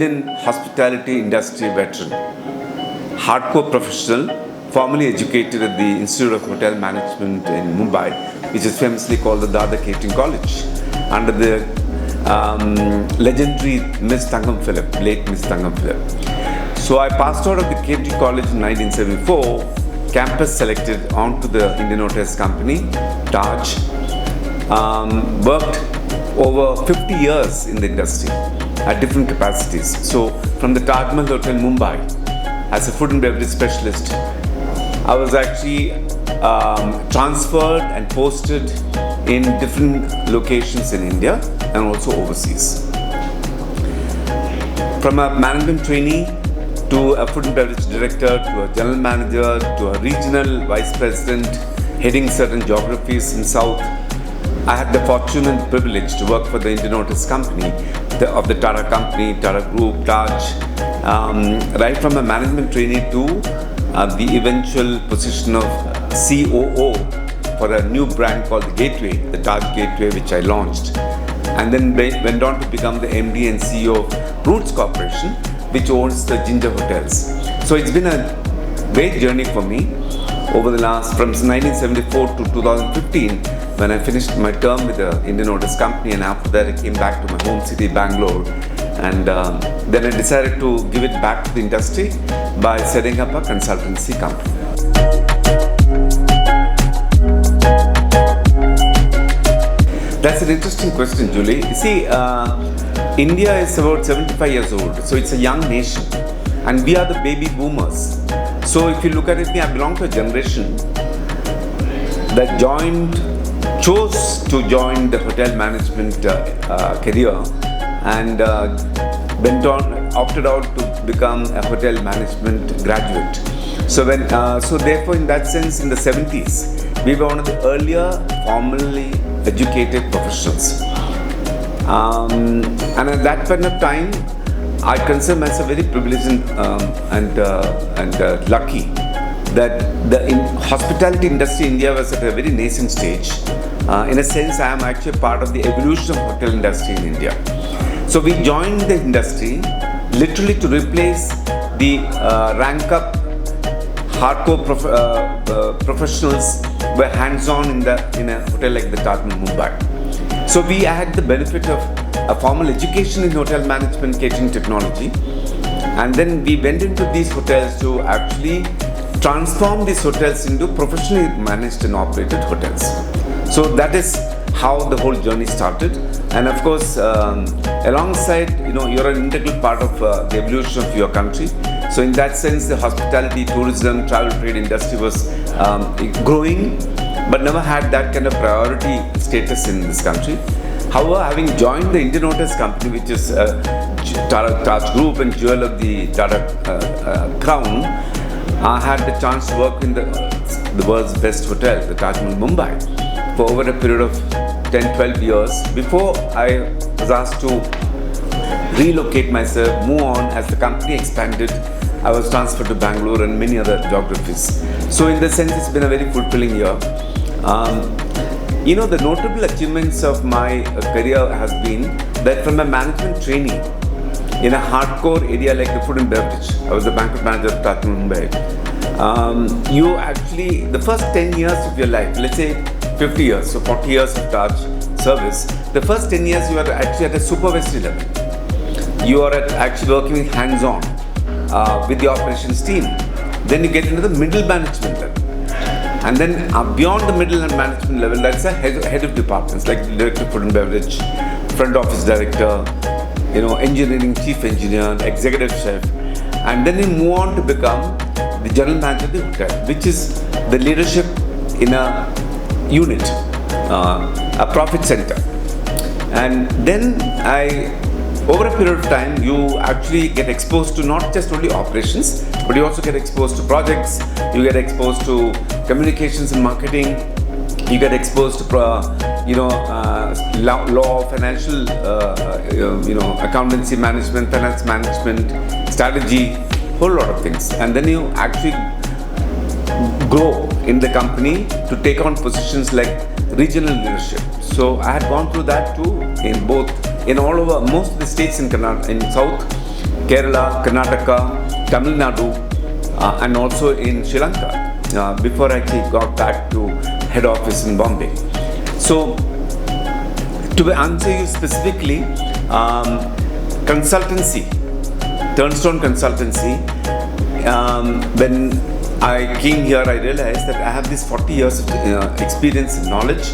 Indian hospitality industry veteran, hardcore professional, formerly educated at the Institute of Hotel Management in Mumbai, which is famously called the Dada Catering College, under the legendary Miss Thangam Philip, late Miss Thangam Philip. So I passed out of the Catering College in 1974, campus selected onto the Indian Hotels Company, TAJ, worked over 50 years in the industry at different capacities. So from the Taj Mahal Hotel Mumbai, as a food and beverage specialist, I was actually transferred and posted in different locations in India and also overseas. From a management trainee to a food and beverage director, to a general manager, to a regional vice president, heading certain geographies in South, I had the fortune and privilege to work for the Indian Hotels Company, of the Tata Company, Tata Group, Taj, right from a management trainee to the eventual position of COO for a new brand called the Gateway, the Taj Gateway, which I launched, and then went on to become the MD and CEO of Roots Corporation, which owns the Ginger Hotels. So it's been a great journey for me over the last, from 1974 to 2015, when I finished my term with the Indian Hotels Company, and after that I came back to my home city, Bangalore, and then I decided to give it back to the industry by setting up a consultancy company. That's an interesting question, Julie. You see, India is about 75 years old, so it's a young nation, and we are the baby boomers. So if you look at it, I belong to a generation that chose to join the hotel management career and opted out to become a hotel management graduate. So therefore, in that sense, in the 70s, we were one of the earlier formally educated professionals. And at that point of time, I consider myself very privileged and lucky that the hospitality industry in India was at a very nascent stage. In a sense, I am actually part of the evolution of hotel industry in India. So we joined the industry literally to replace the rank-up hardcore professionals were hands-on in a hotel like the Taj Mahal Mumbai. So we had the benefit of a formal education in hotel management catering technology, and then we went into these hotels to actually transform these hotels into professionally managed and operated hotels. So that is how the whole journey started. And of course, alongside, you're an integral part of the evolution of your country. So in that sense, the hospitality, tourism, travel trade industry was growing, but never had that kind of priority status in this country. However, having joined the Indian Hotels Company, which is Taj Group and jewel of the Tata Crown, I had the chance to work in the world's best hotel, the Taj Mahal Mumbai, for over a period of 10-12 years before I was asked to relocate myself, move on. As the company expanded, I was transferred to Bangalore and many other geographies. So in the sense, it's been a very fulfilling year. The notable achievements of my career has been that from a management trainee in a hardcore area like the food and beverage, I was the banquet manager of Taj Mumbai. You actually, the first 10 years of your life, let's say 50 years, so 40 years of Taj service, the first 10 years you are actually at a supervisory level. You are actually working hands-on with the operations team. Then you get into the middle management level. And then beyond the middle and management level, that's a head of departments like director of food and beverage, front office director, engineering chief engineer, executive chef, and then you move on to become the general manager of the hotel, which is the leadership in a unit, a profit center. And then over a period of time, you actually get exposed to not just only operations, but you also get exposed to projects, you get exposed to communications and marketing, you get exposed to law, financial, accountancy management, finance management, strategy, whole lot of things. And then you actually grow in the company to take on positions like regional leadership. So I had gone through that too in all over most of the states in South, Kerala, Karnataka, Tamil Nadu, and also in Sri Lanka before I actually got back to head office in Bombay. So, to answer you specifically, consultancy, Turnstone Consultancy, when I came here, I realized that I have this 40 years of experience and knowledge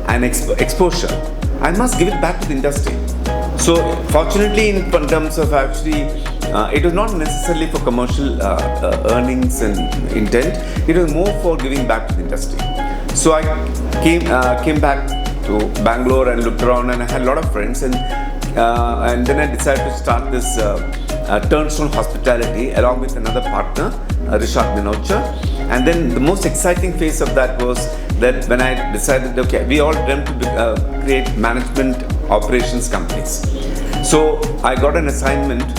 and exposure. I must give it back to the industry. So fortunately, in terms of actually, it was not necessarily for commercial earnings and intent. It was more for giving back to the industry. So I came back to Bangalore and looked around, and I had a lot of friends, and then I decided to start this TURNSTONE Hospitality along with another partner, Rishad Minocha. And then the most exciting phase of that was that when I decided, okay, we all dreamt to create management operations companies. So I got an assignment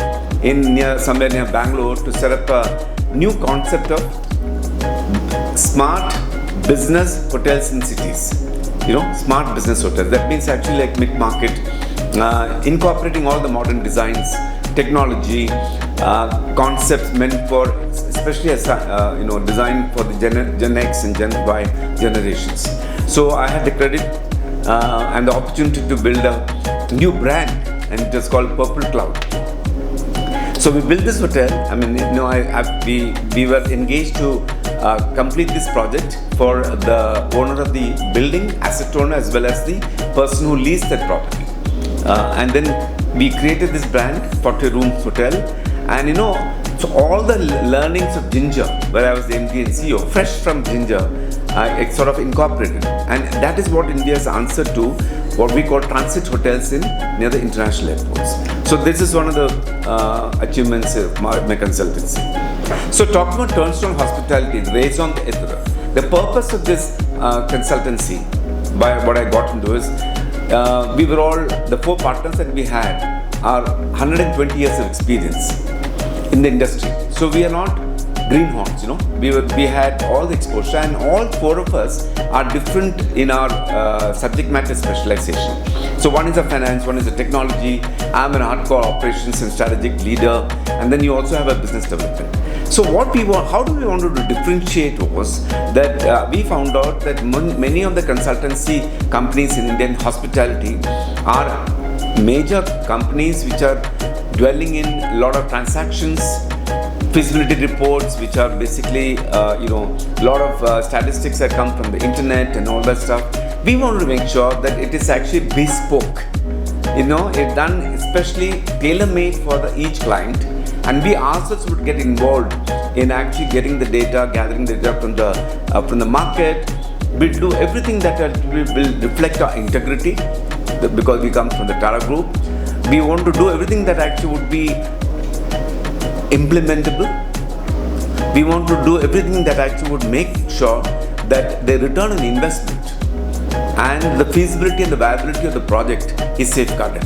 somewhere near Bangalore to set up a new concept of smart business hotels in cities. Smart business hotels. That means actually like mid-market, incorporating all the modern designs, technology, concepts meant for, especially as designed for the Gen X and Gen Y generations. So I had the credit and the opportunity to build a new brand, and it was called Purple Cloud. So we built this hotel. I mean, we were engaged to complete this project for the owner of the building, asset owner, as well as the person who leased that property. And then we created this brand, 40 Rooms Hotel. And so all the learnings of Ginger, where I was the MD and CEO, fresh from Ginger, I sort of incorporated. And that is what India's answer to what we call transit hotels near the international airports. So this is one of the achievements of my consultancy. So talking about Turnstone Hospitality, raison d'etre. The purpose of this consultancy, by what I got into is, we were all, the 4 partners that we had are 120 years of experience in the industry. So we are not greenhorns, we had all the exposure, and all 4 of us are different in our subject matter specialization. So one is a finance, one is a technology, I'm an hardcore operations and strategic leader, and then you also have a business development. So how do we want to differentiate was that we found out that many of the consultancy companies in Indian hospitality are major companies which are dwelling in a lot of transactions, feasibility reports, which are basically, a lot of statistics that come from the internet and all that stuff. We want to make sure that it is actually bespoke, it's done especially tailor-made for each client, and we ourselves would get involved in actually getting the data, gathering the data from the market. We'll do everything that will reflect our integrity, because we come from the Tara Group. We want to do everything that actually would be implementable. We want to do everything that actually would make sure that the return on investment and the feasibility and the viability of the project is safeguarded.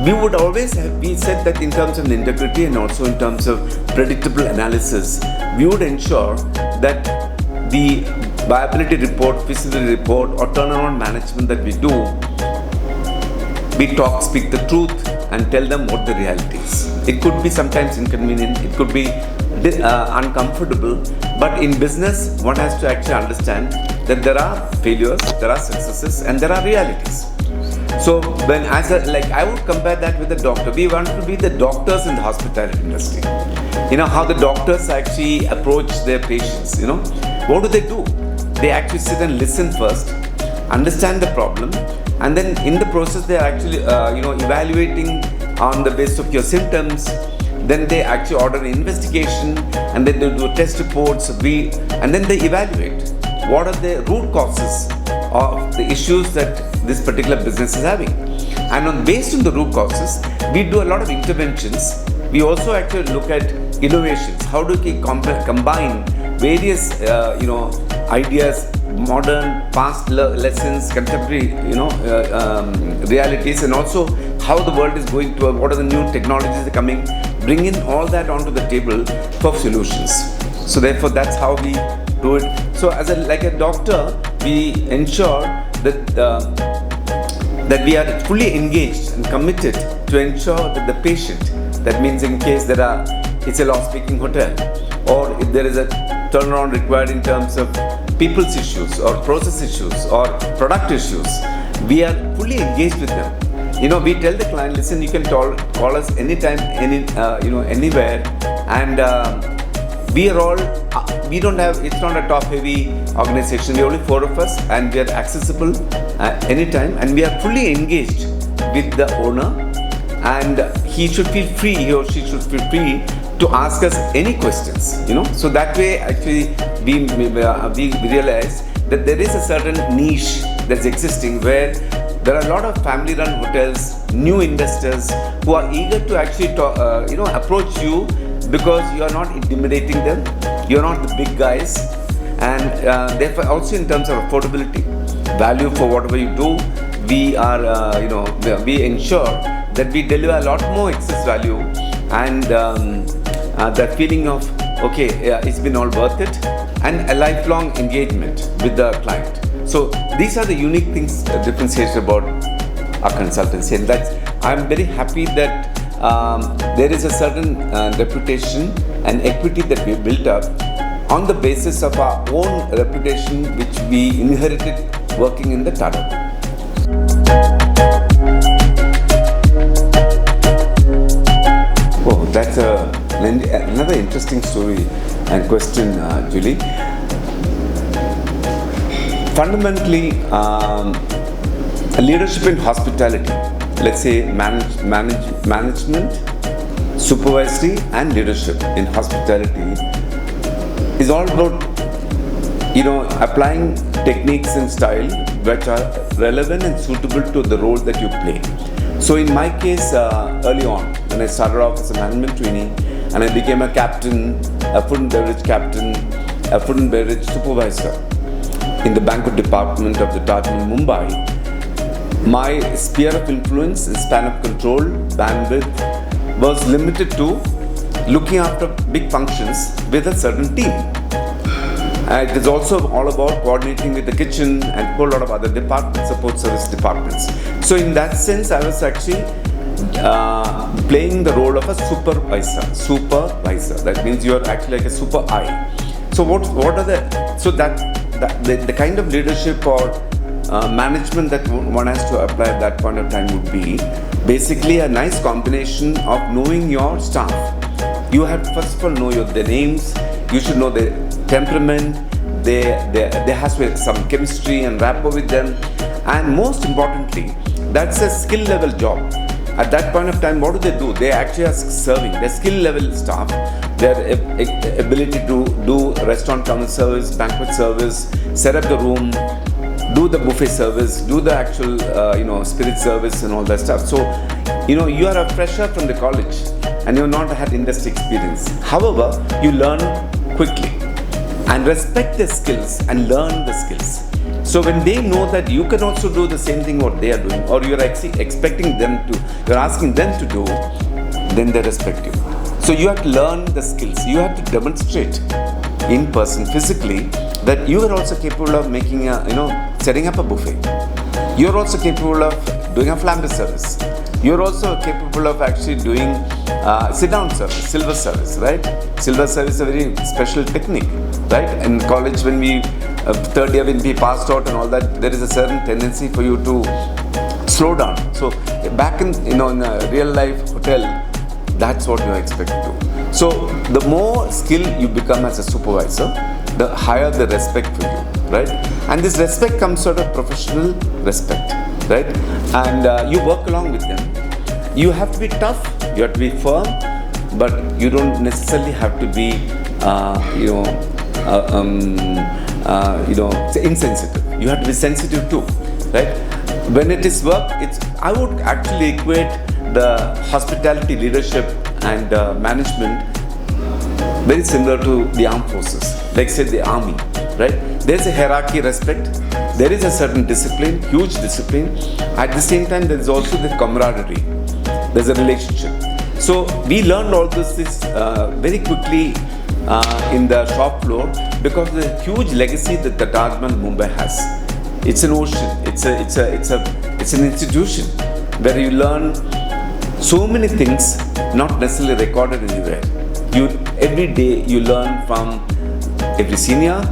We would always we said that in terms of integrity and also in terms of predictable analysis, we would ensure that the viability report, feasibility report, or turnaround management that we do, we speak the truth and tell them what the reality is. It could be sometimes inconvenient, it could be uncomfortable, but in business, one has to actually understand that there are failures, there are successes, and there are realities. So I would compare that with a doctor. We want to be the doctors in the hospitality industry. How the doctors actually approach their patients, What do? They actually sit and listen first, understand the problem, and then in the process they are actually evaluating on the basis of your symptoms. Then they actually order an investigation, and then they do test reports, and then they evaluate what are the root causes of the issues that this particular business is having. And based on the root causes, we do a lot of interventions. We also actually look at innovations. How do we combine various ideas, modern, past lessons, contemporary realities, and also how the world is going to, what are the new technologies that are coming, bring in all that onto the table for solutions. So therefore that's how we do it. So as like a doctor, we ensure that we are fully engaged and committed to ensure that the patient That means in case it's a loss-making hotel, or if there is a turnaround required in terms of people's issues or process issues or product issues, we are fully engaged with them. We tell the client, listen, you can call us anytime, anywhere, and we are all, it's not a top-heavy organization. We are only 4 of us, and we are accessible anytime, and we are fully engaged with the owner, and he or she should feel free to ask us any questions, So that way, actually, we realize that there is a certain niche that's existing where there are a lot of family-run hotels, new investors who are eager to actually approach you because you are not intimidating them, you are not the big guys, and therefore also in terms of affordability, value for whatever you do, we are, we ensure that we deliver a lot more excess value, and that feeling of, it's been all worth it, and a lifelong engagement with the client. So these are the unique things differentiated about our consultancy, and I'm very happy that there is a certain reputation and equity that we built up on the basis of our own reputation, which we inherited working in the Tata. Oh, that's another interesting story and question, Julie. Fundamentally, leadership in hospitality, let's say management, supervisory and leadership in hospitality is all about, applying techniques and style which are relevant and suitable to the role that you play. So in my case, early on, when I started off as a management trainee and I became a captain, a food and beverage captain, a food and beverage supervisor in the banquet department of the TAJ in Mumbai, my sphere of influence and span of control, bandwidth, was limited to looking after big functions with a certain team. It is also all about coordinating with the kitchen and a whole lot of other departments, support service departments. So in that sense, I was actually playing the role of a supervisor. That means you are actually like a super eye. So the kind of leadership or management that one has to apply at that point of time would be basically a nice combination of knowing your staff. You have to first of all know their names. You should know their temperament. There has to be some chemistry and rapport with them. And most importantly, that's a skill level job. At that point of time, what do? They actually are serving. Their skill level staff, their ability to do restaurant counter service, banquet service, set up the room, do the buffet service, do the actual spirit service and all that stuff. So you are a fresher from the college and you have not had industry experience. However, you learn quickly and respect their skills and learn the skills. So when they know that you can also do the same thing what they are doing, or you're expecting them to, you're asking them to do, then they respect you. So you have to learn the skills. You have to demonstrate in person, physically, that you are also capable of making setting up a buffet. You're also capable of doing a flambe service. You're also capable of actually doing sit-down service, silver service, right? Silver service is a very special technique, right? In college, when we third year when we passed out and all that, there is a certain tendency for you to slow down. So back in in a real life hotel, that's what you are expected to do. So the more skilled you become as a supervisor, the higher the respect for you, right? And this respect comes out of professional respect, right? And you work along with them. You have to be tough, you have to be firm, but you don't necessarily have to be insensitive. You have to be sensitive too, right? When it is work, I would actually equate the hospitality leadership and management very similar to the armed forces, like say the army, right? There's a hierarchy, respect. There is a certain discipline, huge discipline. At the same time, there is also the camaraderie. There's a relationship. So we learned all this very quickly in the shop floor because of the huge legacy that the Taj Mahal Mumbai has. It's an ocean. It's an institution where you learn So many things not necessarily recorded anywhere. Every day you learn from every senior.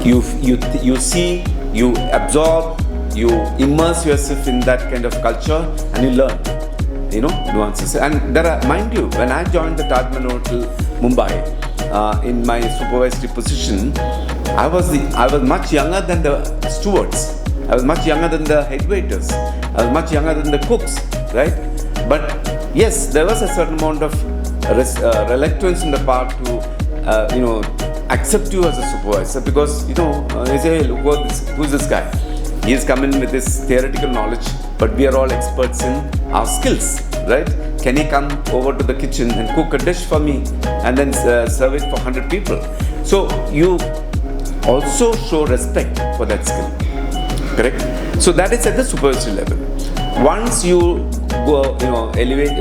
You see, you absorb, you immerse yourself in that kind of culture, and you learn, nuances. And there are, mind you, when I joined the TAJ Hotel Mumbai in my supervisory position, I was much younger than the stewards. I was much younger than the head waiters. I was much younger than the cooks, right? But yes, there was a certain amount of reluctance in the part to accept you as a supervisor, because they say, hey, look, who's this guy? He is coming with this theoretical knowledge, but we are all experts in our skills, right? Can he come over to the kitchen and cook a dish for me and then serve it for 100 people? So you also show respect for that skill, correct? So that is at the supervisory level. Once you go,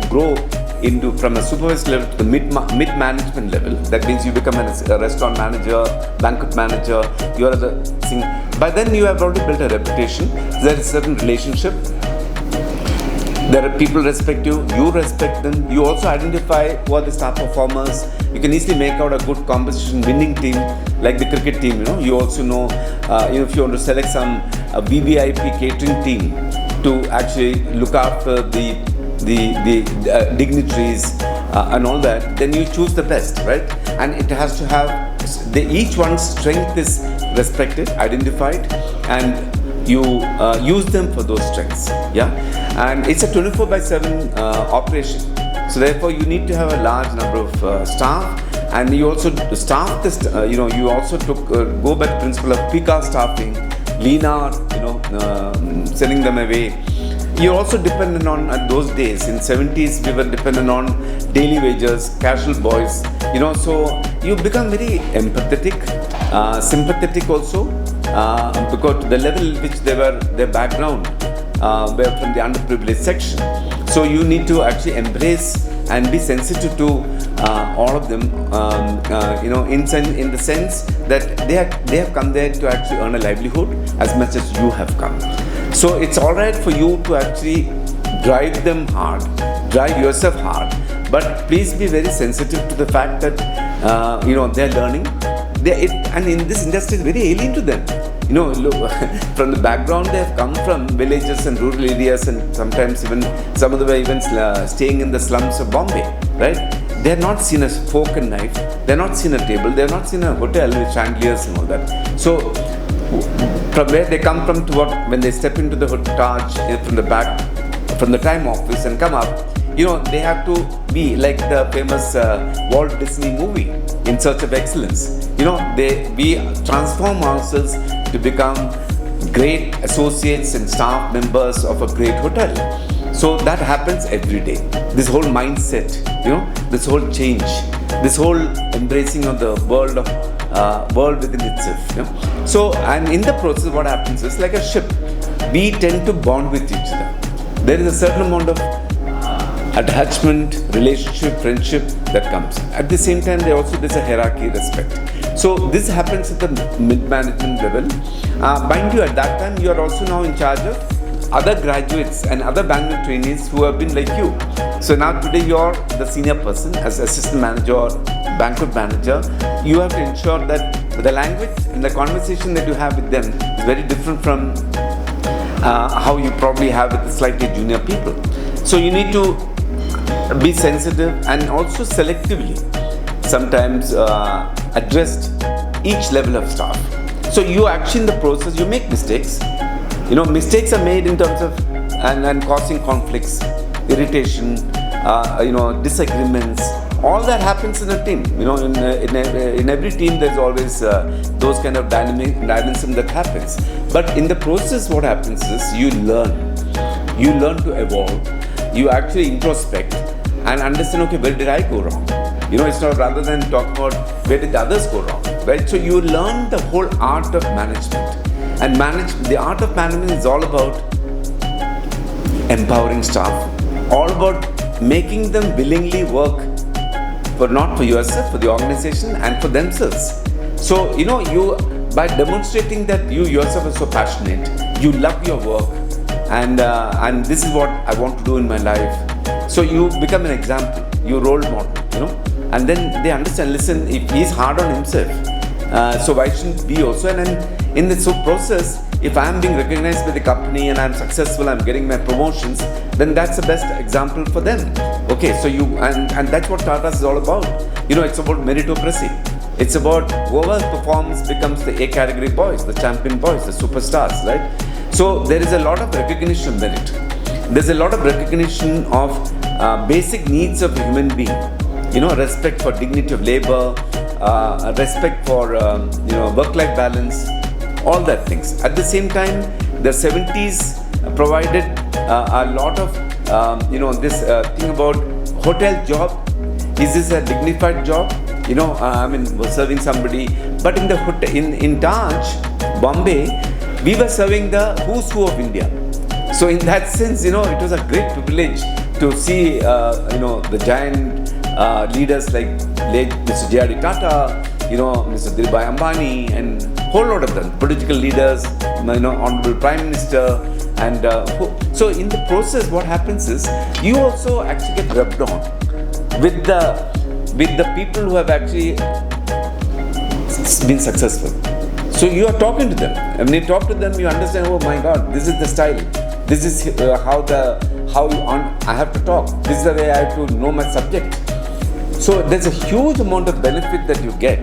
grow into from a supervisory level to the mid-management level, that means you become a restaurant manager, banquet manager, you are the thing. By then you have already built a reputation. There is a certain relationship. There are people respect you, you respect them. You also identify who are the star performers. You can easily make out a good competition winning team, like the cricket team. You also know, if you want to select some VVIP catering team to actually look after the dignitaries and all that, then you choose the best, right? And it has to have, each one's strength is respected, identified, and you use them for those strengths, yeah? And it's a 24/7 operation. So therefore you need to have a large number of staff, and you also staff this, you also go by the principle of PK staffing, leaner, sending them away. You're also dependent on, at those days, in 70s, we were dependent on daily wages, casual boys, so you become very empathetic, sympathetic also, because the level which their background were from the underprivileged section. So you need to actually embrace and be sensitive to all of them, in the sense that they have come there to actually earn a livelihood as much as you have come. So it's all right for you to actually drive them hard, drive yourself hard, but please be very sensitive to the fact that they're learning. And in this industry, it's very alien to them. From the background they have come from, villages and rural areas, and sometimes even some of them even staying in the slums of Bombay, right? They have not seen a fork and knife, they have not seen a table, they have not seen a hotel with chandeliers and all that. So from where they come from to when they step into the Taj from the back, from the time office and come up, they have to be like the famous Walt Disney movie, In Search of Excellence. We transform ourselves to become great associates and staff members of a great hotel. So that happens every day. This whole mindset, this whole change, this whole embracing of the world within itself. So, and in the process, what happens is, like a ship, we tend to bond with each other. There is a certain amount of attachment, relationship, friendship that comes. At the same time, there's a hierarchy, respect. So this happens at the mid-management level. Mind you, at that time, you are also now in charge of other graduates and other banquet trainees who have been like you. So now today you are the senior person as assistant manager or banquet manager. You have to ensure that the language and the conversation that you have with them is very different from how you probably have with the slightly junior people. So you need to be sensitive and also selectively sometimes address each level of staff. So you actually in the process, you make mistakes. Mistakes are made in terms of and causing conflicts, irritation, disagreements. All that happens in a team. In every team there's always those kind of dynamism that happens. But in the process, what happens is you learn to evolve. You actually introspect and understand, okay, where did I go wrong? It's not, rather than talk about where did others go wrong, right? So you learn the whole art of management. And the art of management is all about empowering staff, all about making them willingly work not for yourself, for the organization and for themselves. So, you by demonstrating that you yourself are so passionate, you love your work, and this is what I want to do in my life. So you become an example, you role model, and then they understand, listen, if he's hard on himself, so why shouldn't we also? And then in this process, if I'm being recognized by the company and I'm successful, I'm getting my promotions, then that's the best example for them. Okay, so and that's what Tata is all about. It's about meritocracy. It's about whoever performs becomes the A category boys, the champion boys, the superstars, right? So there is a lot of recognition of merit. There's a lot of recognition of basic needs of a human being. Respect for dignity of labor, respect for work-life balance, all that things. At the same time, the 70s provided a lot of this thing about hotel job. Is this a dignified job? Serving somebody. But in the hotel, in Taj, Bombay, we were serving the who's who of India. So in that sense, it was a great privilege to see, the giant leaders like late Mr. J.R.D. Tata, Mr. Dhirubhai Ambani, and whole lot of them, political leaders, Honorable Prime Minister, and so in the process, what happens is you also actually get rubbed on with the people who have actually been successful. So you are talking to them, and when you talk to them, you understand, oh my God, this is the style. This is I have to talk. This is the way I have to know my subject. So there's a huge amount of benefit that you get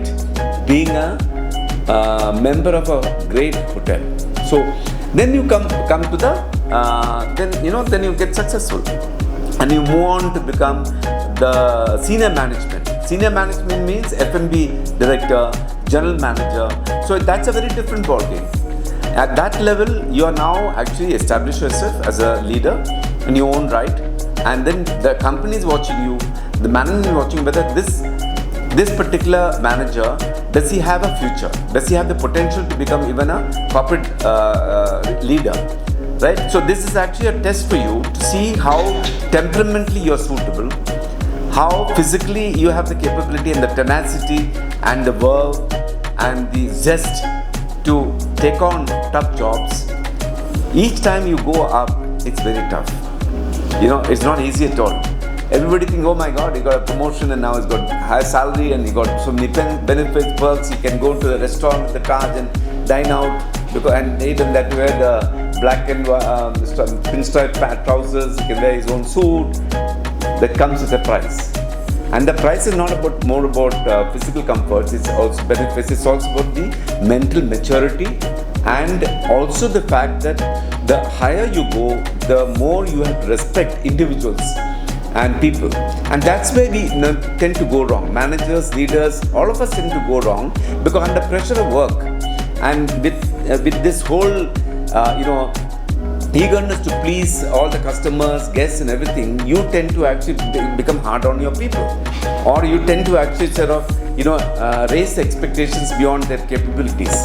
being a member of a great hotel. So then you come to the then you get successful, and you move on to become the senior management. Senior management means F&B director, general manager. So that's a very different ballgame. At that level, you are now actually established yourself as a leader in your own right, and then the company is watching you, the management is watching whether this particular manager, does he have a future? Does he have the potential to become even a corporate leader? Right? So this is actually a test for you to see how temperamentally you are suitable, how physically you have the capability and the tenacity and the verve and the zest to take on tough jobs. Each time you go up, it's very tough. It's not easy at all. Everybody thinks, oh my God, he got a promotion and now he's got high salary and he got so many benefits, perks. He can go to the restaurant at the Taj and dine out, and even that wear the black and pinstripe trousers. He can wear his own suit. That comes with a price. And the price is not more about physical comforts, it's also benefits, it's also about the mental maturity, and also the fact that the higher you go, the more you have to respect individuals and people. And that's where we tend to go wrong. Managers, leaders, all of us tend to go wrong because under pressure of work and with this whole eagerness to please all the customers, guests and everything, you tend to actually become hard on your people, or you tend to actually raise the expectations beyond their capabilities,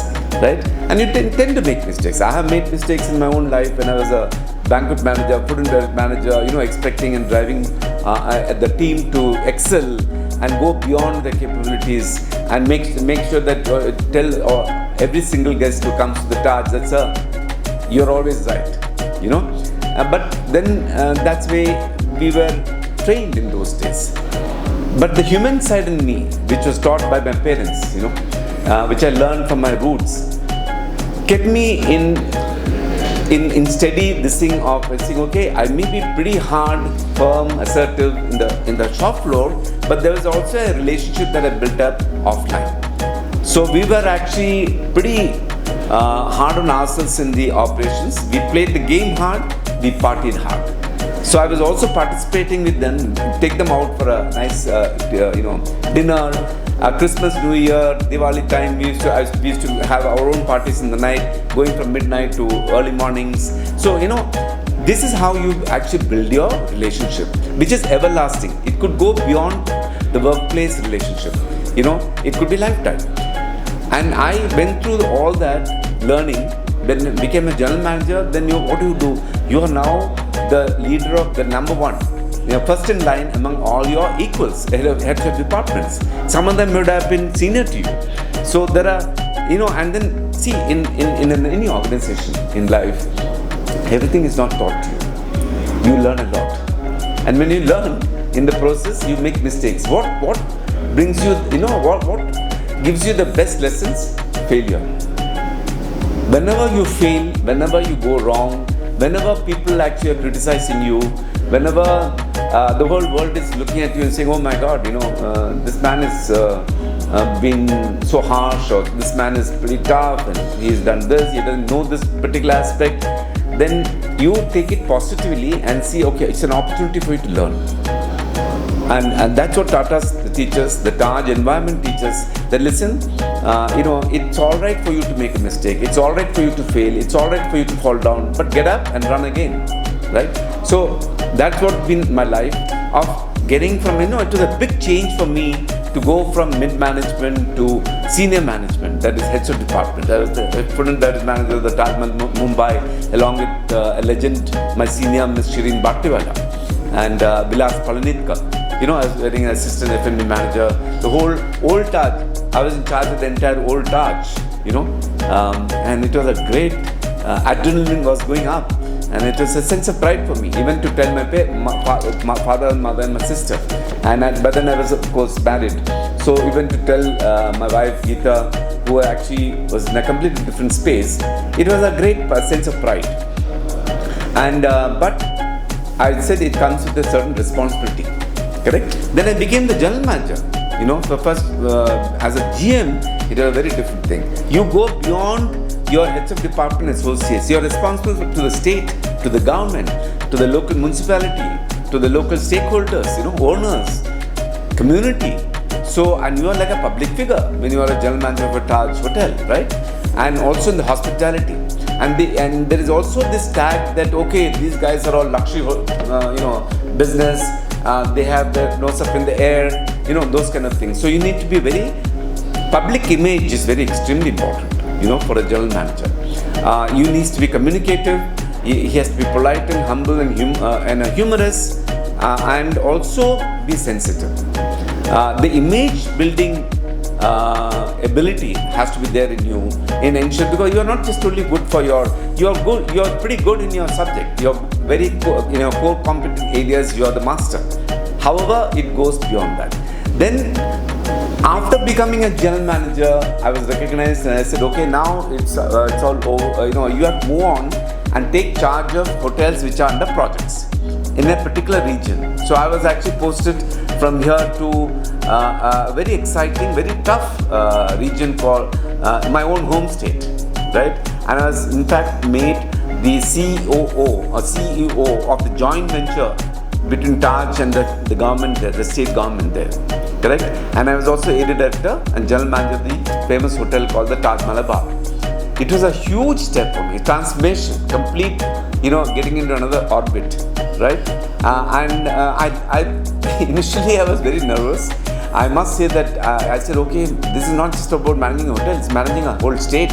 right? And you tend to make mistakes. I have made mistakes in my own life when I was a banquet manager, food and beverage manager, expecting and driving the team to excel and go beyond their capabilities and make sure that tell every single guest who comes to the Taj that, sir, you're always right. But then that's way we were trained in those days. But the human side in me, which was taught by my parents, which I learned from my roots, kept me in steady this thing of saying, okay, I may be pretty hard, firm, assertive in the shop floor, but there was also a relationship that I built up offline. So we were actually pretty hard on ourselves in the operations. We played the game hard, we partied hard. So I was also participating with them, take them out for a nice dinner, Christmas, New Year, Diwali time. We used to have our own parties in the night, going from midnight to early mornings. So this is how you actually build your relationship, which is everlasting. It could go beyond the workplace relationship. It could be lifetime. And I went through all that learning, then became a general manager. Then what do? You are now the leader of the number one. First in line among all your equals, heads of departments. Some of them would have been senior to you. So there are, and then see, in any organization in life, everything is not taught to you. You learn a lot. And when you learn in the process, you make mistakes. What brings you, what gives you the best lessons? Failure. Whenever you fail, whenever you go wrong, whenever people actually are criticizing you, whenever the whole world is looking at you and saying, oh my God, this man is being so harsh, or this man is pretty tough and he's done this, he doesn't know this particular aspect, then you take it positively and see, okay, it's an opportunity for you to learn. And that's what Tata teaches, the TAJ environment teaches, that listen, it's alright for you to make a mistake, it's alright for you to fail, it's alright for you to fall down, but get up and run again, right? So that's what been my life of getting from, it was a big change for me to go from mid-management to senior management, that is heads of department. I was the food and beverage manager of the TAJ Mumbai, along with a legend, my senior Ms. Shireen Bhattiwala, and Vilas Palanitkar. I was wearing an assistant F&B manager. The whole old TAJ, I was in charge of the entire old TAJ, and it was a great, adrenaline was going up. And it was a sense of pride for me, even to tell my father and mother and my sister. But then I was, of course, married. So even to tell my wife, Geeta, who actually was in a completely different space, it was a great sense of pride. But I said it comes with a certain responsibility, correct? Then I became the general manager. So first, as a GM, it was a very different thing. You go beyond your heads of department associates. You are responsible to the state, to the government, to the local municipality, to the local stakeholders, owners, community. So, and you are like a public figure when you are a general manager of a TAJ hotel, right? And also in the hospitality. And there is also this tag that, okay, these guys are all luxury, business. They have their nose up in the air, those kind of things. So you need to be public image is very extremely important. For a general manager, you need to be communicative. He has to be polite and humble and humorous, and also be sensitive. The image building ability has to be there in you, in ensure, because you are not just only good for you are good. You are pretty good in your subject. You are very core competent areas. You are the master. However, it goes beyond that. Then, after becoming a general manager, I was recognized and I said, okay, now it's all over. You have to move on and take charge of hotels which are under projects in a particular region. So I was actually posted from here to a very exciting, very tough region called my own home state, right? And I was in fact made the COO or CEO of the joint venture between TAJ and the government there, the state government there. Correct? And I was also area director and general manager of the famous hotel called the Taj Malabar. It was a huge step for me, transformation, complete, getting into another orbit, right? I initially I was very nervous. I must say that I said, okay, this is not just about managing a hotel, it's managing a whole state.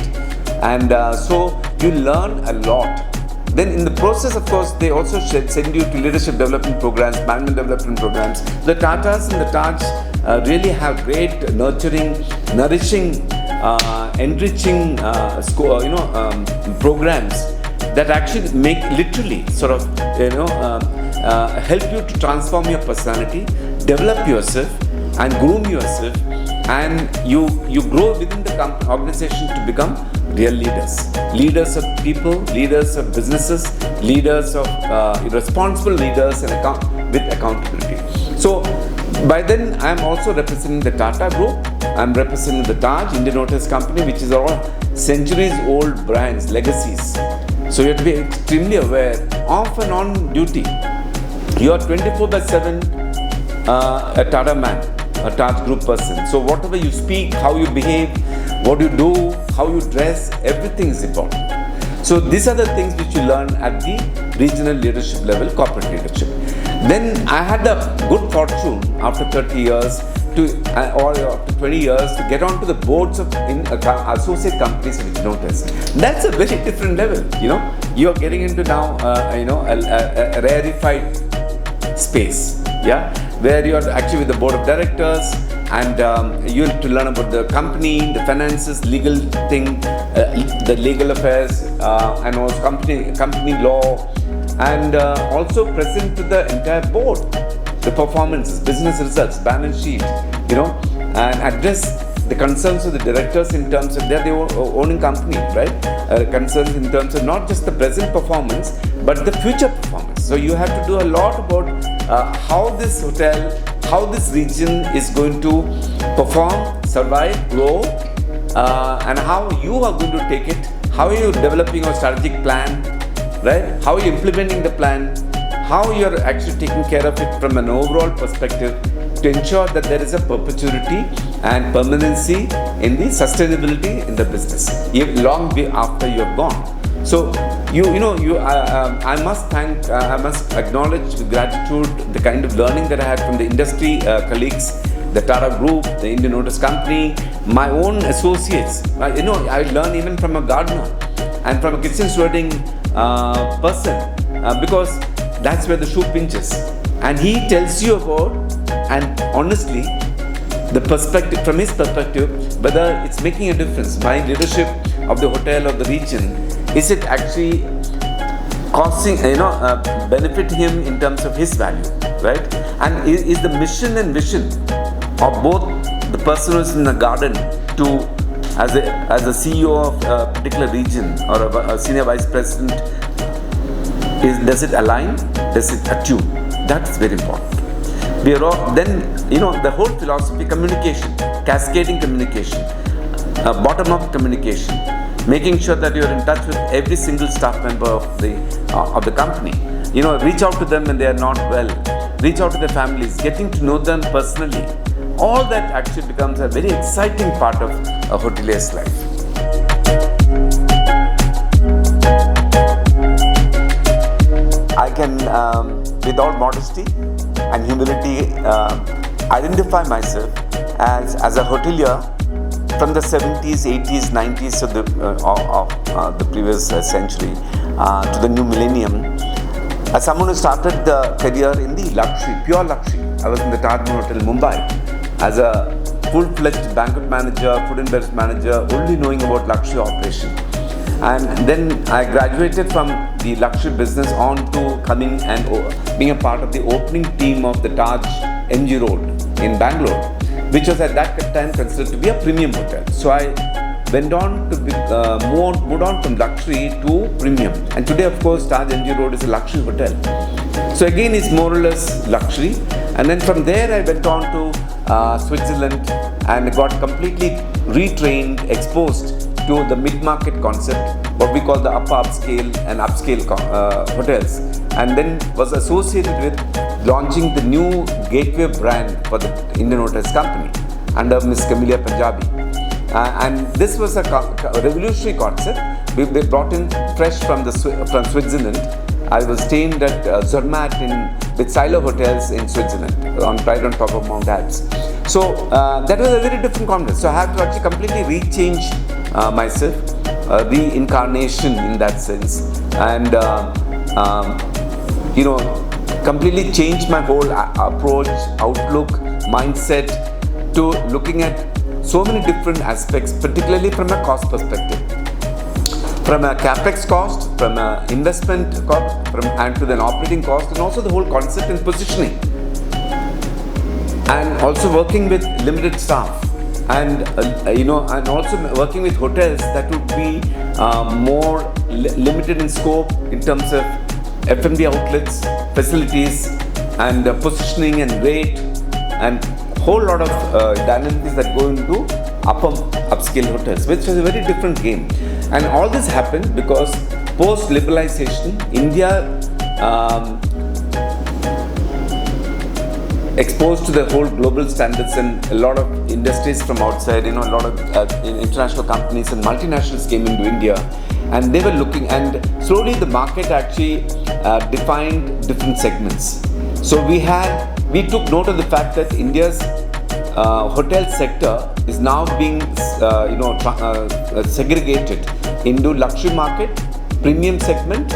And so you learn a lot. Then in the process, of course, they also send you to leadership development programs, management development programs. The Tatas and the TAJ really have great nurturing, nourishing, enriching programs that actually make literally sort of help you to transform your personality, develop yourself and groom yourself, and you grow within the organization to become real leaders of people, leaders of businesses, leaders of responsible leaders and with accountability. So by then I am also representing the Tata Group. I am representing the TAJ, Indian Hotels Company, which is all centuries old brands, legacies. So you have to be extremely aware, off and on duty. You are 24/7 a Tata man, a TAJ Group person. So whatever you speak, how you behave, what you do, how you dress, everything is important. So these are the things which you learn at the regional leadership level, corporate leadership. Then I had the good fortune after 30 years or after 20 years to get onto the boards of associate companies with Notice. That's a very different level. You are getting into now a rarefied space, where you are actually with the board of directors, and you have to learn about the company, the finances, legal thing, the legal affairs, and also company law, and also present to the entire board the performances, business results, balance sheet, and address the concerns of the directors in terms of they're the owning company, right? Concerns in terms of not just the present performance, but the future performance. So you have to do a lot about how this hotel, how this region is going to perform, survive, grow, and how you are going to take it. How are you developing a strategic plan, right? How are you implementing the plan? How you are actually taking care of it from an overall perspective to ensure that there is a perpetuity and permanency in the sustainability in the business, long after you have gone. So I must acknowledge with gratitude the kind of learning that I had from the industry colleagues, the Tata Group, the Indian Notice Company, my own associates. I learn even from a gardener and from a kitchen stewarding person because that's where the shoe pinches. And he tells you about, and honestly, the perspective, from his perspective, whether it's making a difference. My leadership of the hotel or the region, is it actually causing, benefit him in terms of his value, right? And is the mission and vision of both the person who's in the garden to, as a CEO of a particular region or a senior vice president, does it align? Does it attune? That's very important. We are all, then, the whole philosophy, communication, cascading communication, bottom-up communication, making sure that you're in touch with every single staff member of the company. Reach out to them when they are not well. Reach out to their families, getting to know them personally. All that actually becomes a very exciting part of a hotelier's life. I can, with all modesty and humility, identify myself as a hotelier from the 70s, 80s, 90s of the previous century to the new millennium. As someone who started the career in the luxury, pure luxury. I was in the Taj Hotel Mumbai as a full-fledged banquet manager, food and beverage manager, only knowing about luxury operation. And then I graduated from the luxury business on to coming and being a part of the opening team of the Taj MG Road in Bangalore, which was at that time considered to be a premium hotel. So I went on to moved on from luxury to premium. And today, of course, Taj MG Road is a luxury hotel. So again, it's more or less luxury. And then from there, I went on to Switzerland and got completely retrained, exposed to the mid-market concept, what we call the upscale and upscale hotels, and then was associated with launching the new gateway brand for the Indian Hotels Company under Miss Camellia Punjabi. And this was a revolutionary concept. We brought in fresh from Switzerland. I was staying at Zermatt with Silo Hotels in Switzerland, right on top of Mount Alps. So that was a very different concept. So I had to actually completely rechange myself, reincarnation in that sense, and completely change my whole approach, outlook, mindset to looking at so many different aspects, particularly from a cost perspective, from a capex cost, from an investment cost, and to an operating cost, and also the whole concept and positioning, and also working with limited staff. And and also working with hotels that would be more limited in scope in terms of F&B outlets, facilities, and positioning and rate, and whole lot of dynamics that go into upscale hotels, which is a very different game. And all this happened because post-liberalization, India exposed to the whole global standards, and a lot of industries from outside, a lot of international companies and multinationals came into India, and they were looking, and slowly the market actually defined different segments. So we took note of the fact that India's hotel sector is now being segregated into luxury market, premium segment,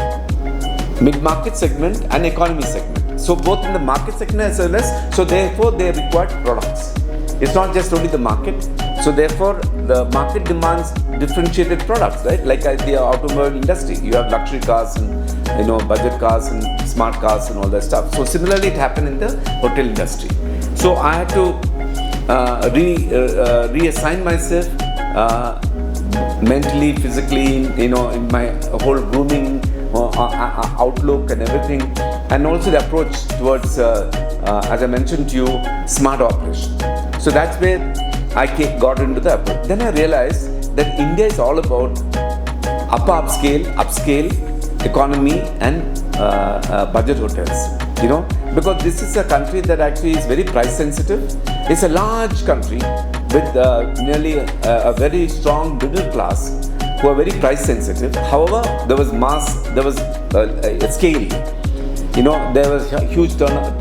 mid-market segment, and economy segment. So both in the market segment as well as, so therefore they required products. It's not just only the market. So therefore the market demands differentiated products, right? Like the automobile industry, you have luxury cars and budget cars and smart cars and all that stuff. So similarly, it happened in the hotel industry. So I had to reassign myself mentally, physically, in my whole grooming outlook and everything, and also the approach towards, as I mentioned to you, smart operation. So that's where I got into the approach. Then I realized that India is all about upscale economy and budget hotels. Because this is a country that actually is very price sensitive. It's a large country with nearly a very strong middle class who are very price sensitive. However, there was scale. There was a huge volume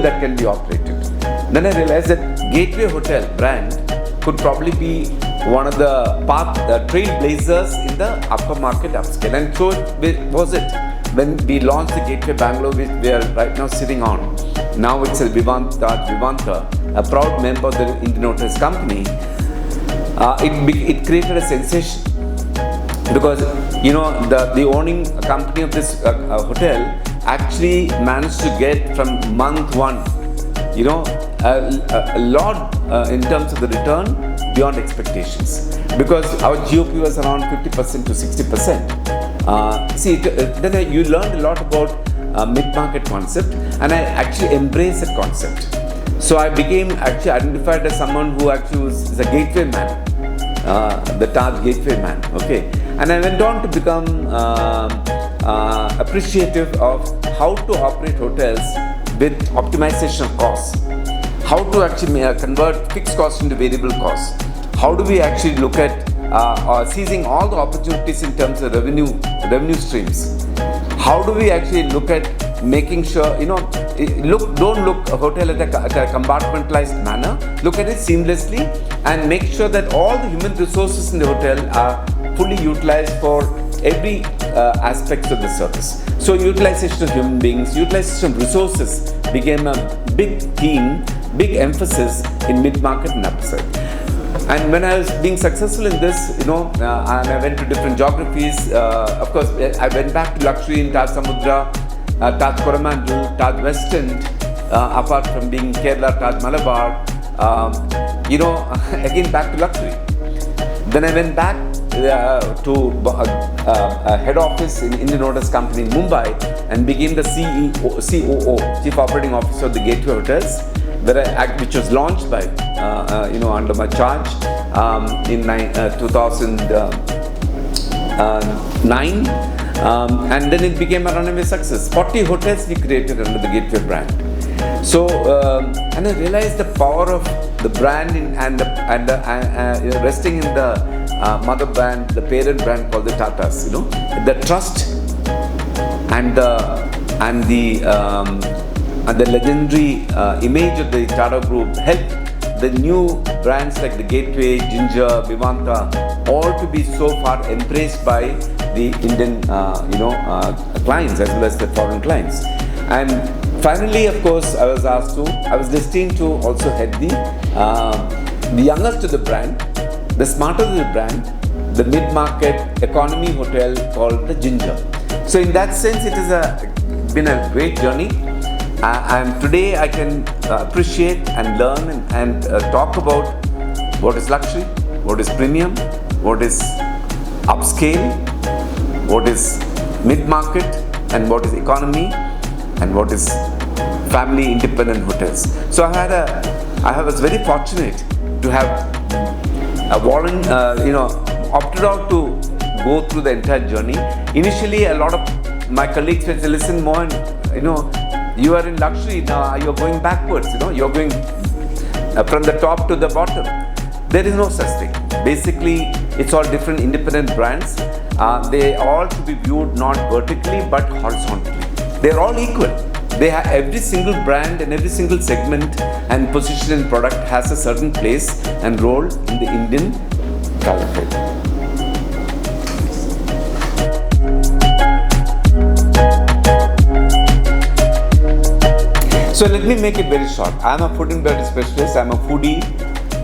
that can be operated. Then I realized that Gateway Hotel brand could probably be one of the trailblazers in the upper market upscale. And so was it when we launched the Gateway Bangalore, which we are right now sitting on. Now it's a TAJ Vivanta, a proud member of the Indian Hotels company. It created a sensation because the owning company of this hotel actually managed to get from month one a lot in terms of the return beyond expectations, because our GOP was around 50% to 60%. Then you learned a lot about mid-market concept, and I actually embraced that concept. So I became actually identified as someone who actually is a gateway man, the TAJ gateway man. Okay, and I went on to become appreciative of how to operate hotels with optimization of costs, how to actually convert fixed costs into variable costs, how do we actually look at seizing all the opportunities in terms of revenue streams, how do we actually look at making sure, don't look a hotel at a compartmentalized manner, look at it seamlessly and make sure that all the human resources in the hotel are fully utilized for every aspect of the service. So utilization of human beings, utilization of resources became a big theme, big emphasis in mid-market and upside. And when I was being successful in this, and I went to different geographies. Of course, I went back to luxury in Taj Samudra, Taj Coromandel, Taj West End, apart from being Kerala, Taj Malabar, again back to luxury. Then I went back to a head office in Indian Hotels Company in Mumbai and became the COO, Chief Operating Officer of the Gateway Hotels, which was launched by, under my charge in 2009. And then it became a runaway success. 40 hotels we created under the Gateway brand. So, and I realized the power of the brand resting in the mother brand, the parent brand called the Tatas. The trust and the legendary image of the Tata Group helped the new brands like the Gateway, Ginger, Vivanta, all to be so far embraced by the Indian clients as well as the foreign clients. And finally, of course, I was destined to also head the youngest of the brand, the smarter of the brand, the mid-market economy hotel called the Ginger. So in that sense, it has been a great journey. And today I can appreciate and learn and talk about what is luxury, what is premium, what is upscale, what is mid-market, and what is economy, and what is family independent hotels. So I was very fortunate to have opted out to go through the entire journey. Initially, a lot of my colleagues would say, "Listen, Mohan, you are in luxury now. You're going backwards. You're going from the top to the bottom." There is no such thing. Basically, it's all different independent brands. They all to be viewed not vertically but horizontally. They're all equal. They have every single brand and every single segment and position and product has a certain place and role in the Indian travel trade. So let me make it very short. I'm a food and beverage specialist. I'm a foodie.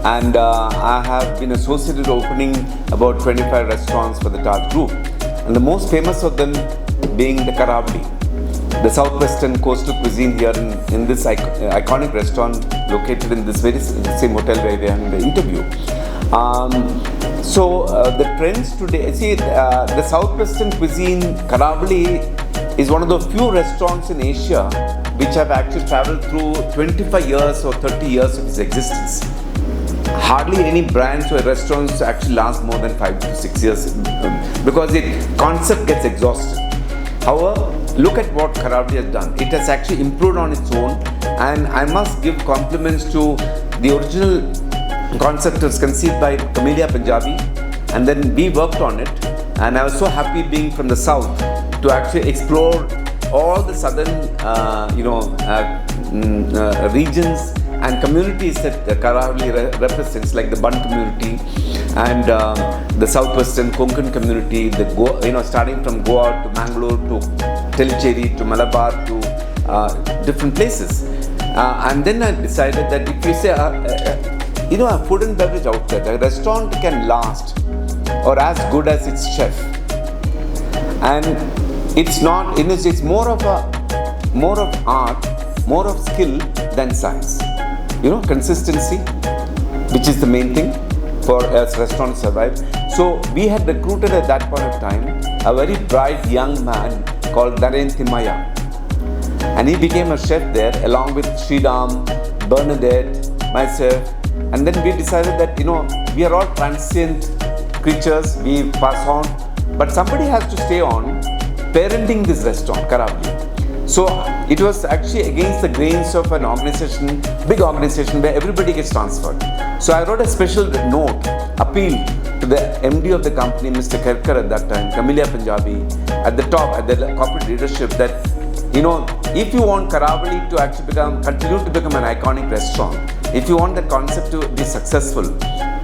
and I have been associated opening about 25 restaurants for the TAJ group, and the most famous of them being the Karavli, the southwestern coastal cuisine here in this iconic restaurant located in this very same hotel where we are in the interview. The trends today, see, the southwestern cuisine, Karavli, is one of the few restaurants in Asia which have actually traveled through 25 years or 30 years of its existence. Hardly any brands or restaurants actually last more than 5 to 6 years because the concept gets exhausted. However, look at what Karavli has done. It has actually improved on its own, and I must give compliments to the original concept was conceived by Camellia Punjabi, and then we worked on it, and I was so happy being from the south to actually explore all the southern regions and communities that Karavli represents, like the Bun community and the southwestern Konkan community, starting from Goa to Mangalore to Tellicherry to Malabar to different places. And then I decided that if you say, a food and beverage outlet, a restaurant can last or as good as its chef. And it's not, it's more of art, more of skill than science. Consistency, which is the main thing for a restaurant to survive. So we had recruited at that point of time a very bright young man called Narendra Maya, and he became a chef there along with Sridham, Bernadette, myself, and then we decided that we are all transient creatures, we pass on, but somebody has to stay on parenting this restaurant, Karavli. So it was actually against the grains of an organization, big organization where everybody gets transferred. So I wrote a special note, appeal to the MD of the company, Mr. Kerkar at that time, Camellia Punjabi, at the top, at the corporate leadership, that if you want Karavli to actually continue to become an iconic restaurant, if you want that concept to be successful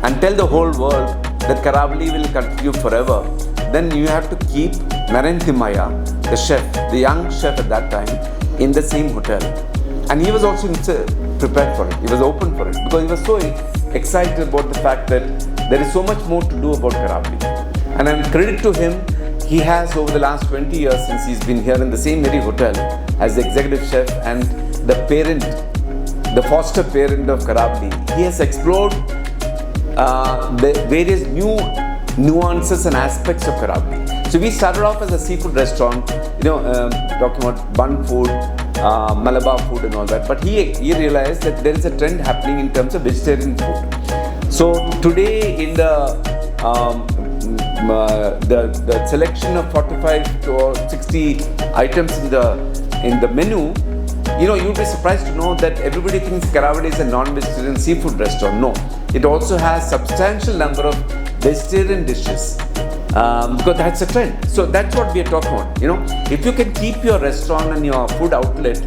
and tell the whole world that Karavli will continue forever, then you have to keep Narendra Maya, the chef, the young chef at that time, in the same hotel. And he was also prepared for it. He was open for it because he was so excited about the fact that there is so much more to do about Karavli. And I'm credit to him, he has over the last 20 years since he's been here in the same very hotel as the executive chef and the parent, the foster parent of Karavli, he has explored the various new nuances and aspects of Karavli. So we started off as a seafood restaurant, talking about bun food, Malabar food and all that. But he realized that there is a trend happening in terms of vegetarian food. So today in the selection of 45 to 60 items in the menu, you'd be surprised to know that everybody thinks Karavli is a non-vegetarian seafood restaurant. No, it also has substantial number of vegetarian dishes because that's a trend. So that's what we are talking about. If you can keep your restaurant and your food outlet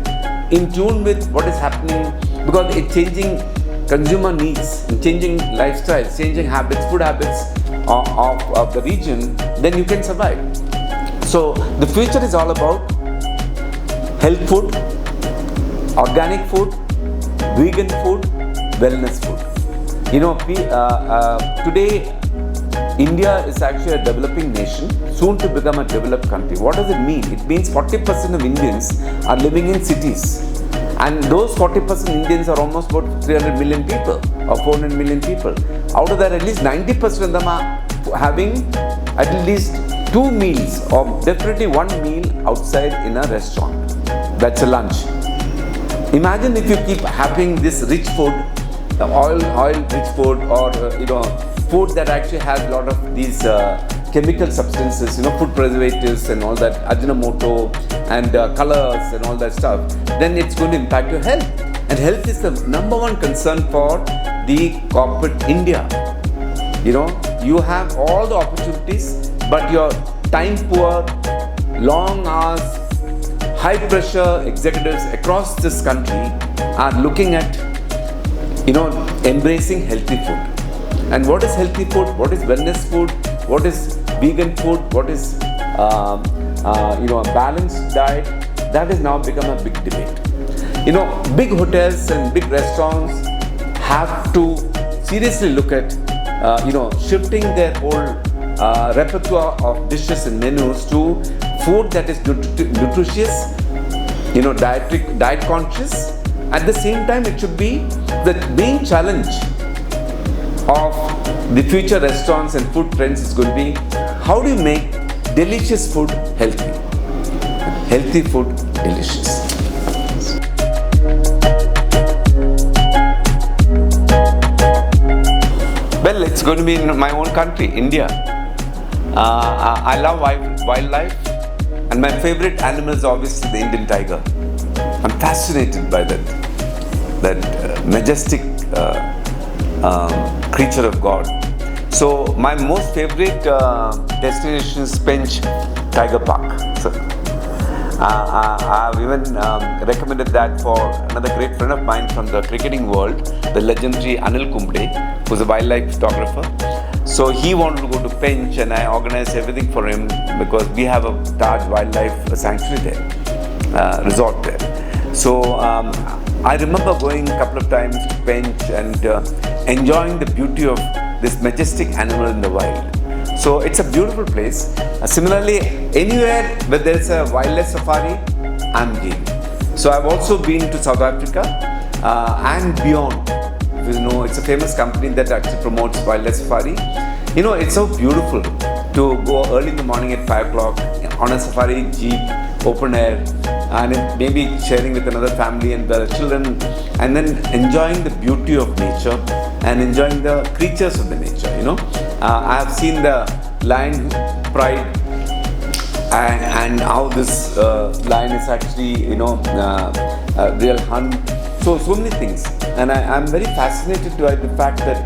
in tune with what is happening, because it's changing consumer needs, changing lifestyles, changing habits, food habits of the region, then you can survive. So the future is all about health food, organic food, vegan food, wellness food. Today India is actually a developing nation, soon to become a developed country. What does it mean? It means 40% of Indians are living in cities. And those 40% Indians are almost about 300 million people or 400 million people. Out of that, at least 90% of them are having at least 2 meals or definitely 1 meal outside in a restaurant. That's a lunch. Imagine if you keep having this rich food, oil-rich food, or food that actually has a lot of these chemical substances, food preservatives and all that, Ajinomoto and colors and all that stuff, then it's going to impact your health. And health is the number one concern for the corporate India. You have all the opportunities, but you're time poor, long hours, high pressure executives across this country are looking at, embracing healthy food. And what is healthy food? What is wellness food? What is vegan food? What is a balanced diet? That has now become a big debate. Big hotels and big restaurants have to seriously look at, shifting their whole repertoire of dishes and menus to food that is nutritious, diet conscious. At the same time, it should be the main challenge of the future restaurants and food trends is going to be how do you make delicious food healthy? Healthy food delicious. Well, it's going to be in my own country, India. I love wildlife, and my favorite animal is obviously the Indian tiger. I'm fascinated by that majestic creature of God. So my most favorite destination is Pench Tiger Park. So, I've even recommended that for another great friend of mine from the cricketing world, the legendary Anil Kumble, who's a wildlife photographer. So he wanted to go to Pench, and I organized everything for him because we have a TAJ wildlife sanctuary there, resort there. So I remember going a couple of times to Pench and enjoying the beauty of this majestic animal in the wild. So it's a beautiful place. Similarly, anywhere where there's a wildlife safari, I'm game. So I've also been to South Africa and beyond. It's a famous company that actually promotes wildlife safari. It's so beautiful to go early in the morning at 5 o'clock on a safari jeep, open air, and maybe sharing with another family and the children, and then enjoying the beauty of nature and enjoying the creatures of the nature. I have seen the lion pride and how this lion is actually a real hunt. So many things, and I'm very fascinated by the fact that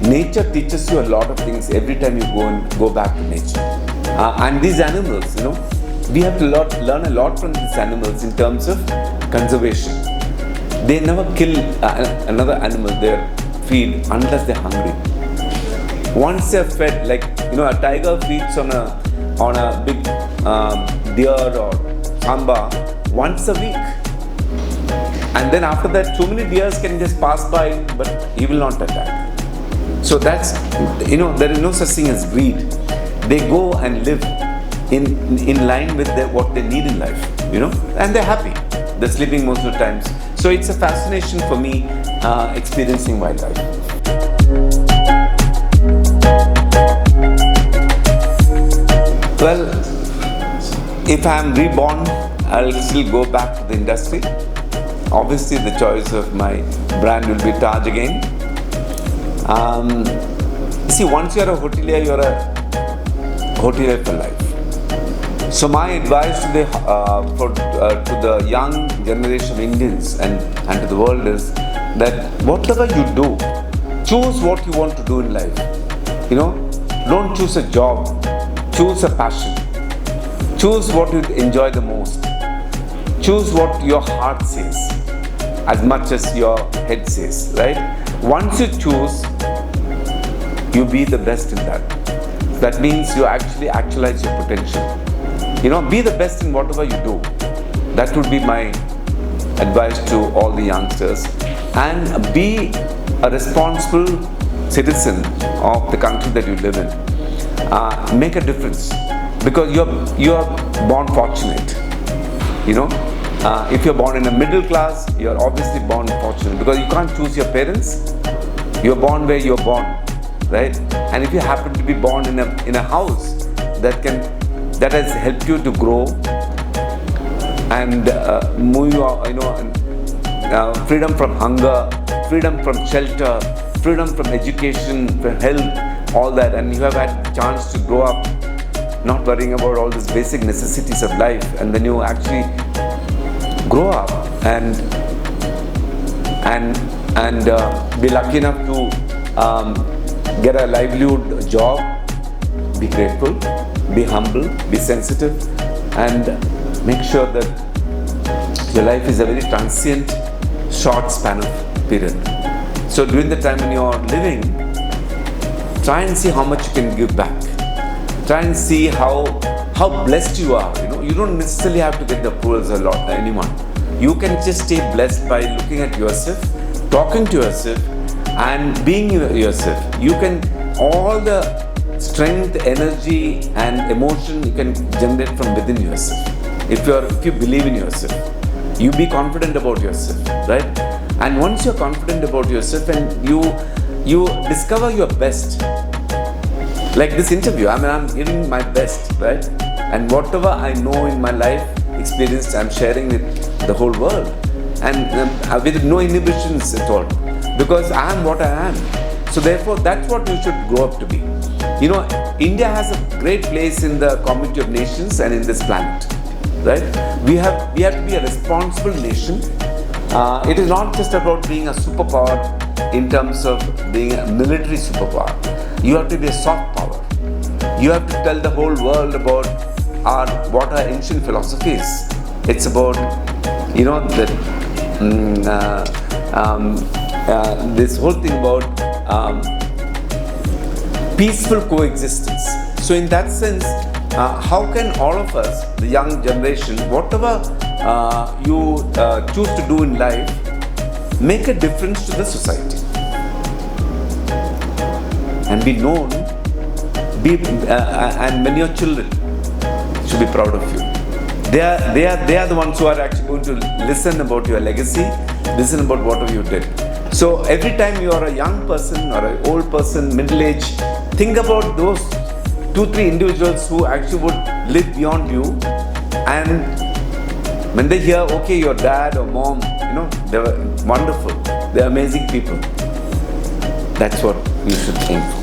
nature teaches you a lot of things every time you go back to nature. And these animals, we have to learn a lot from these animals in terms of conservation. They never kill another animal, they feed unless they're hungry. Once they're fed, like a tiger feeds on a big deer or samba once a week, and then after that, so many deers can just pass by, but he will not attack. So that's there is no such thing as greed. They go and live in line with what they need in life, and they're happy. They're sleeping most of the times. So it's a fascination for me experiencing wildlife. Well, if I'm reborn, I'll still go back to the industry. Obviously, the choice of my brand will be TAJ again. See, once you're a hotelier, you're a hotelier for life. So my advice to the young generation of Indians and to the world is that whatever you do, choose what you want to do in life. Don't choose a job, choose a passion. Choose what you enjoy the most. Choose what your heart says as much as your head says, right? Once you choose, you be the best in that. That means you actually actualize your potential. Be the best in whatever you do. That would be my advice to all the youngsters. And be a responsible citizen of the country that you live in. Make a difference. Because you're born fortunate. If you're born in a middle class, you're obviously born fortunate because you can't choose your parents. You're born where you're born, right? And if you happen to be born in a house that has helped you to grow and move you, freedom from hunger, freedom from shelter, freedom from education, from health, all that, and you have had the chance to grow up not worrying about all these basic necessities of life, and then you actually grow up and be lucky enough to get a livelihood job. Be grateful, be humble, be sensitive, and make sure that your life is a very transient, short span of period. So during the time when you are living, try and see how much you can give back. Try and see how blessed you are. You don't necessarily have to get the approvals of anyone. You can just stay blessed by looking at yourself, talking to yourself, and being yourself. You can, all the strength, energy and emotion you can generate from within yourself. If you believe in yourself, you be confident about yourself, right? And once you're confident about yourself and you discover your best, like this interview, I'm giving my best, right? And whatever I know in my life experience, I'm sharing with the whole world, and with no inhibitions at all, because I am what I am. So therefore, that's what you should grow up to be. You know, India has a great place in the community of nations and in this planet, right? We have to be a responsible nation. It is not just about being a superpower in terms of being a military superpower. You have to be a soft power. You have to tell the whole world about what our ancient philosophy is. It's about, you know, this whole thing about peaceful coexistence. So in that sense, how can all of us, the young generation, whatever you choose to do in life, make a difference to the society and be known, and when your children should be proud of you. They are the ones who are actually going to listen about your legacy, listen about whatever you did. So every time you are a young person or an old person, middle age, think about those 2-3 individuals who actually would live beyond you, and when they hear, okay, your dad or mom, you know, they were wonderful, they're amazing people. That's what you should aim for.